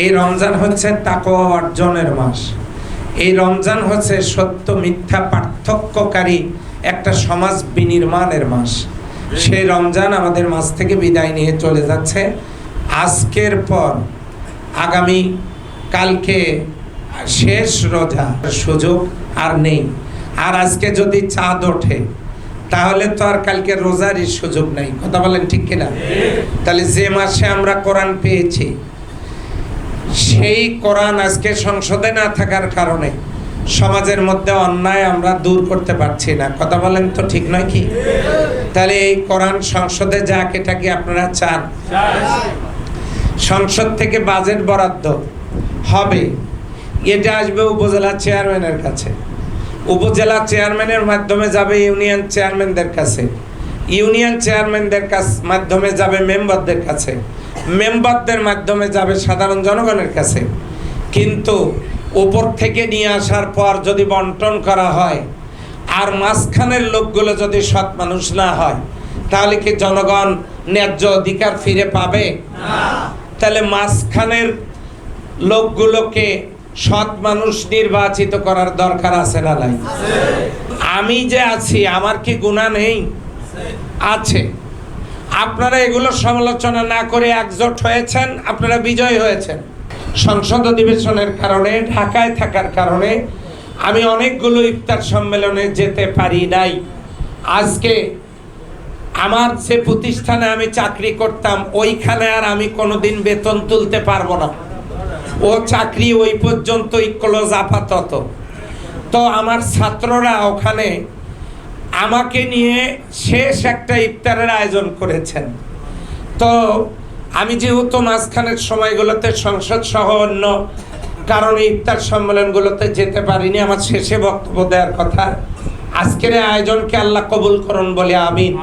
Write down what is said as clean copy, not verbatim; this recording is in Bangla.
এই রমজান হচ্ছে তাকওয়া অর্জনের মাস। এই রমজান হচ্ছে সত্য মিথ্যা পার্থক্যকারী একটা সমাজ বিনির্মাণের মাস। সেই রমজান আমাদের মাঝ থেকে বিদায় নিয়ে চলে যাচ্ছে। আজকের পর আগামী কালকে শেষ রোজার সুযোগ আর নেই। আর আজকে যদি চাঁদ ওঠে তাহলে তো আর কালকে রোজারই সুযোগ নাই। কথা বলেন ঠিক কিনা? তাহলে যে মাসে আমরা কোরআন পেয়েছি সেই কোরআন আজকে সংসদে না থাকার কারণে সমাজের মধ্যে অন্যায় আমরা দূর করতে পারছি না। কথা বলেন তো ঠিক নয় কি? তাহলে এই কোরআন সংসদে যাক, এটা কি আপনারা চান? সংসদ থেকে বাজেট বরাদ্দ হবে, এটা আসবে উপজেলা চেয়ারম্যানের কাছে, উপজেলা চেয়ারম্যানের মাধ্যমে যাবে ইউনিয়ন চেয়ারম্যানদের কাছে, ইউনিয়ন চেয়ারম্যানদের মাধ্যমে যাবে মেম্বারদের কাছে, মেম্বারদের মাধ্যমে যাবে সাধারণ জনগণের কাছে। কিন্তু উপর থেকে নিয়ে আসার পর যদি বন্টন করা হয় আর মাঝখানের লোকগুলো যদি সৎ মানুষ না হয় তাহলে কি জনগণ ন্যায্য অধিকার ফিরে পাবে? তাহলে মাঝখানের লোকগুলোকে সৎ মানুষ নির্বাচিত করার দরকার আছে না নাই? আমি যে আছি আমার কি গুনাহ নেই? আছে। আপনারা এগুলো সমালোচনা না করে একজোট হয়েছেন, আপনারা বিজয় হয়েছেন। সংসদ অধিবেশনের কারণে ঢাকায় থাকার কারণে আমি অনেকগুলো ইফতার সম্মেলনে যেতে পারি নাই। আজকে আমার যে প্রতিষ্ঠানে আমি চাকরি করতাম ওইখানে আর আমি কোনোদিন বেতন তুলতে পারবো না। ও চাকরি ওই পর্যন্তই ক্লোজ আপাতত। তো আমার ছাত্ররা ওখানে আমাকে নিয়ে শেষ একটা ইফতারের আয়োজন করেছেন। তো আমি যেহেতু মাঝখানের সময়গুলোতে সংসদ সহ অন্য কারণে ইফতার সম্মেলনগুলোতে যেতে পারিনি, আমার শেষে বক্তব্য দেওয়ার কথা। আজকের আয়োজনকে আল্লাহ কবুল করুন বলে আমিন।